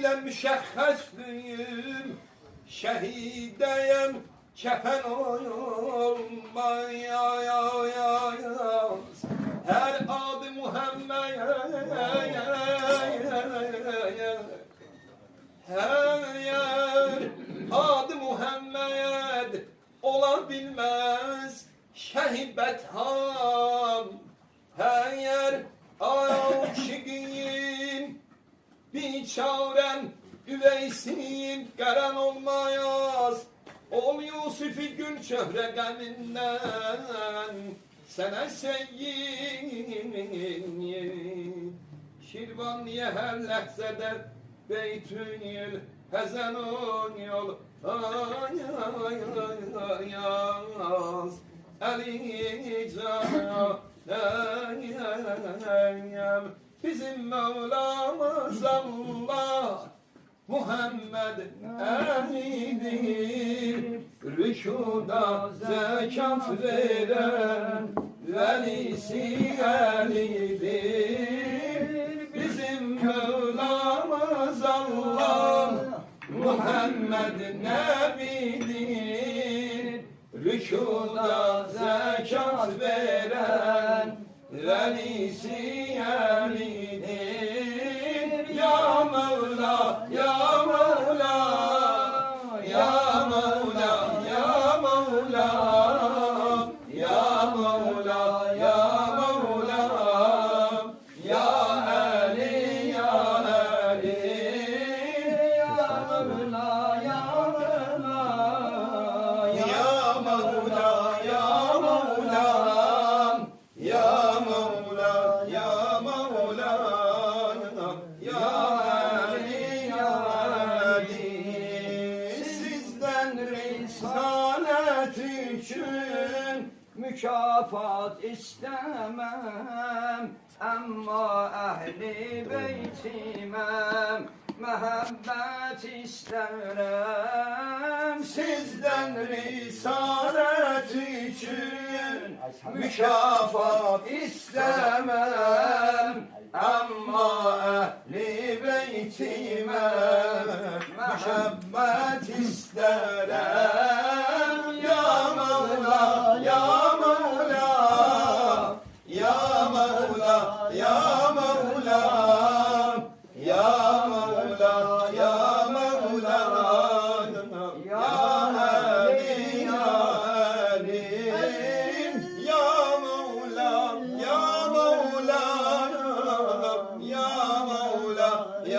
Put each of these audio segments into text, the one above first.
ile müşəxxəsliyim, şəhidəyəm, kəfən olmayayaz. Hər adı Muhammed, hər adı Muhammed ola bilməz şəhibət-ham. Hər aşıqıyım, biçarəm, üveysim, qəran olmayaz. Ol Yusufi gül çöhrə qəmindən, sənə seyyid. Şirvan niyə hər ləhzədə beytül həzənun yol ayaz. Əli canım bizim Mevlamız Allah Muhammed Əlidir, rükuda zekat veren velisi Əlidir. Bizim Mevlamız Allah Muhammed Nebidir, rükuda zekat veren velisi Əlidir. Ya Mevla, ya Mevla, ya Mevla, ya Mevla, ya Mevla, ya Mevla, ya Ali, ya Ali, ya Mevla, ya Mevla, ya Mevla, ya Mevla, ya Mevla, ya Mevla, ya Ali, ya Ali. Sizden risalet için mükafat istemem, ama ehli beytime mehabbet isterim. Sizden risalet için mükafat istemem, ama ehli beytime mehabbet isterim. Ya Mevla, ya Mevla, ya Mevla, ya Mevla, ya Mevla, ya Mevla, ya Ali, ya Ali, ya Mevla, ya Mevla, ya Mevla, ya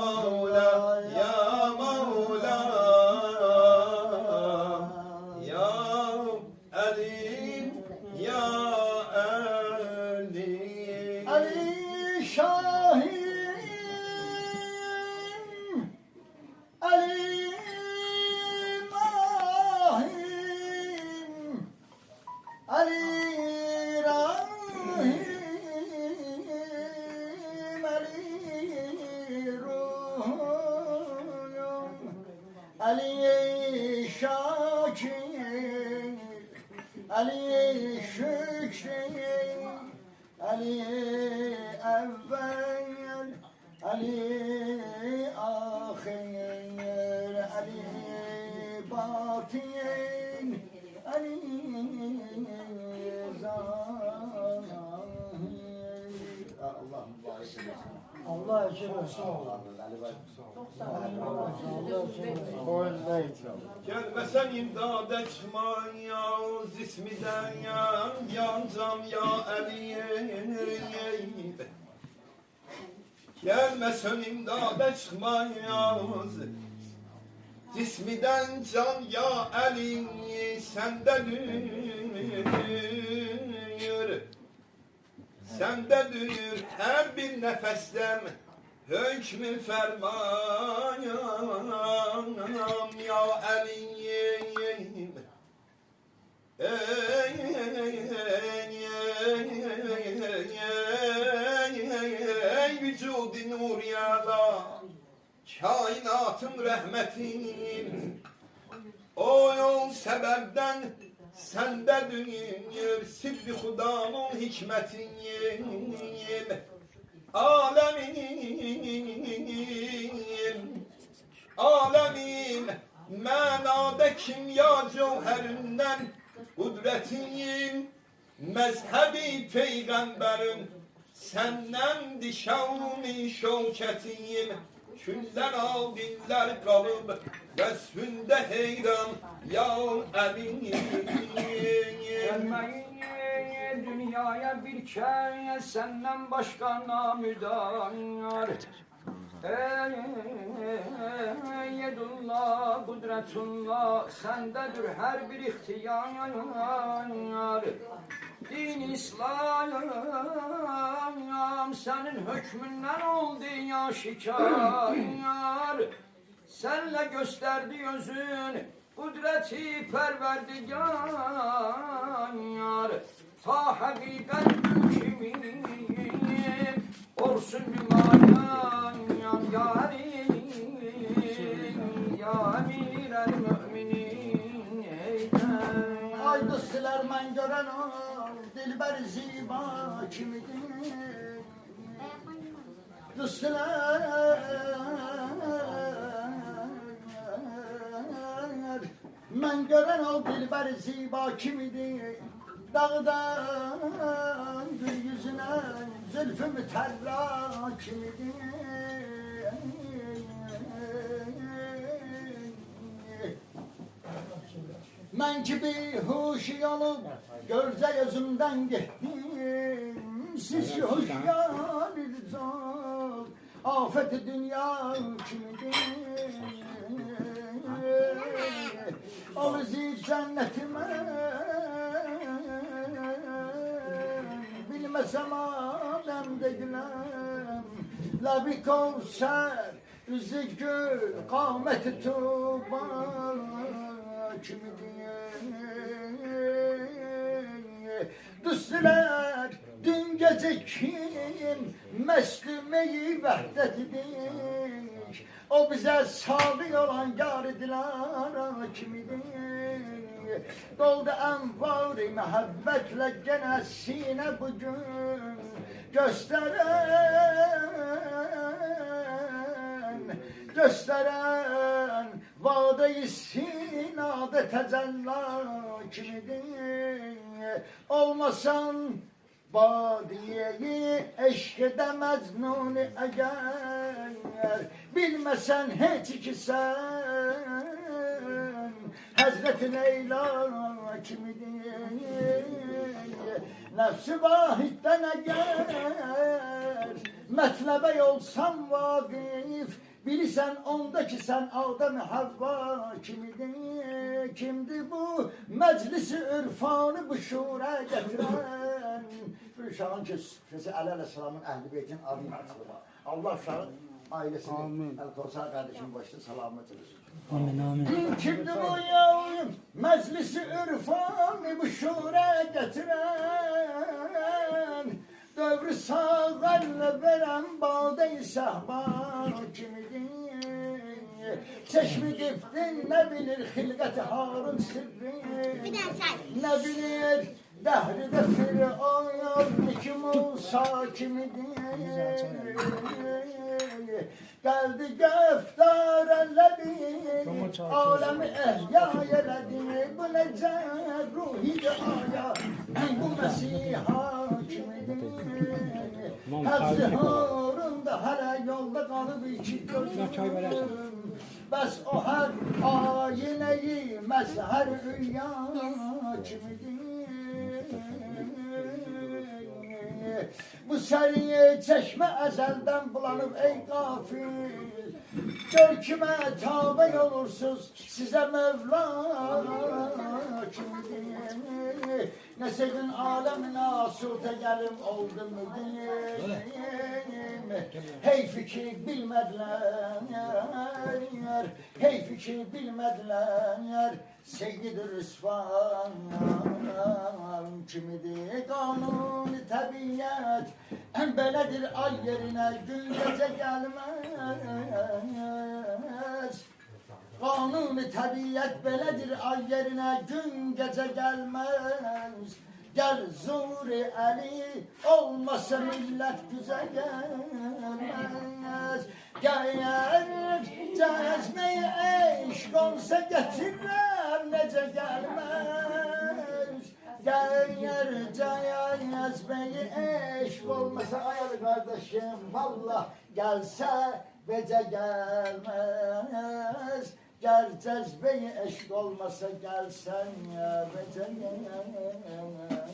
Mevla, ya Mevla, ya Mevla, ya Ali, ya Ali. Ali Şahin, Ali Mahim, Ali Rahim, Ali Ruhum, Ali Şakir, Ali Şükür, Ali evvel, Ali ahir, Ali batin, Ali zahir. Allah mübarek eylesin. Allah için olsun. Çok sağ olun. Allah için olsun. Gelmesen imdad etmaya, zismiden yancam ya Ali. Gelmesen imdad etmaya, zismiden can ya Ali. Sende duyur, sende duyur her bir nefestem hükmü fermanım ya Ali. Ey vücud-i nur yada, kainatın rahmetin, o yol sebepten sende dünür, sirri hudanın hikmetin. alemin menada kimya cevherinden kudretin mezhebi peygamberin senden dişavmi şevketin küller adiller kalıp vesfünde heyran ya emin. Gelmeyin dünyaya bir kez senden başka namüdar. Yedullah, kudretullah sendedir her bir ihtiyar. Din İslam senin hükmünden oldu aşikar. Senle gösterdi gözün kudreti perverdigar. Ta hakikat kimin olsun nümayan ya emir el müminin. Aydı siler men gören o dilber ziba kimidir? Düstüler men gören o dilber ziba kimidir? Dağdan gül yüzüne zülfü müterra kimidir? Men ki bir huşi olup görce gözümden gittim. Siz hoşyanınız ol, afet-i dünya kimidir? O bizi cennetime bilmesem alemde gülem. Labi kavser, rüzgü gül, kâmet-i tuğba kimidir? Düstüler dün gece kim meslumeyi vahdetidir? O bize sabi olan yar dilara kimidir? Doldu envar-ı muhabbetle gene sine bugün gösteren vade-i sinade tecella kimidir? Olmasan badiyeyi eşkede mecnun eğer bilmesen hiç ki sen Hazreti Leyla kimidir? Nefsi vahidden eğer metlebe olsam vakif bilirsen ondaki sen Adem-i Havva kimidir? Kimdi bu meclisi ürfanı bu şura getiren? Bir uşağın kesi Ali Aleyhisselam'ın Ehl-i Beyt'in adını hatırlama. Allah uşağın ailesini El-Kosar kardeşim başta selamet eylesin. Amin amin. Kimdi bu yavrum meclisi ürfanı bu şura getiren? Dövrü sağlarla veren bağda-i sahba kimidir? Çeşmi giftin ne bilir hilgati Harun sirri? Ne bilir dehride Firavun iki Musa kimidir? Geldi göftar ellebi alemi ehya yeledi bu nece ruhi de aya bu Mesih'a kimidir? Hepsi hurunda hala yolda kalıp iki gözüm bes o her ayineyi mezher rüya kimidir? Bu seriye çeşme ezelden bulanıp ey gafil gör kime tabi olursuz size Mevla kimdir? Ne senin alemin asute gelim oldu mu diyeyim? Hey fikir bilmediler, hey fikir bilmediler. Seyyid-i Rüsvan kimidir? Kanun-i tabiat beledir ay yerine gün gece gelmez. Kanun-i tabiat beledir ay yerine gün gece gelmez. Gel Zuri Ali olmasa millet güzel gelmez. Gel cezmeyi eşk olsa getirirler nece gelmez. Gel cezmeyi eşk olmasa ayar kardeşim vallah gelse bece gelmez. Gel cezbeyi eşk olmasa gelsen ya bece gelmez.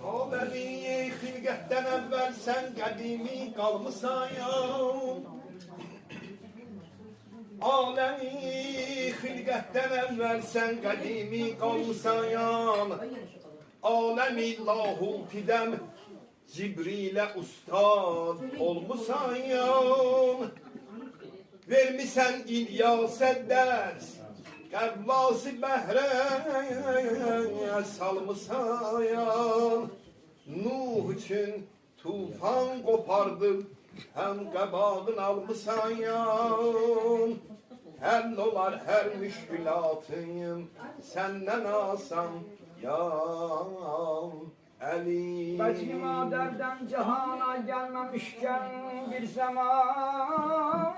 Alemi hilqətdən əvvəl sən qədimi qalmısan ya. Alemi hilqətdən əvvəl sən qədimi qalmısan ya. Alemi lahutidəm Cibrilə ustad olmusan ya. Vermisən İlyasə dərs Qəvvası bəhrə salmısan ya. Nuh üçün tufan qopardıb həm qəbağın almısan ya. Həll olar hər müşkülatın səndən asan ya Ali. Belki madərdən cihana gelmemişken bir zaman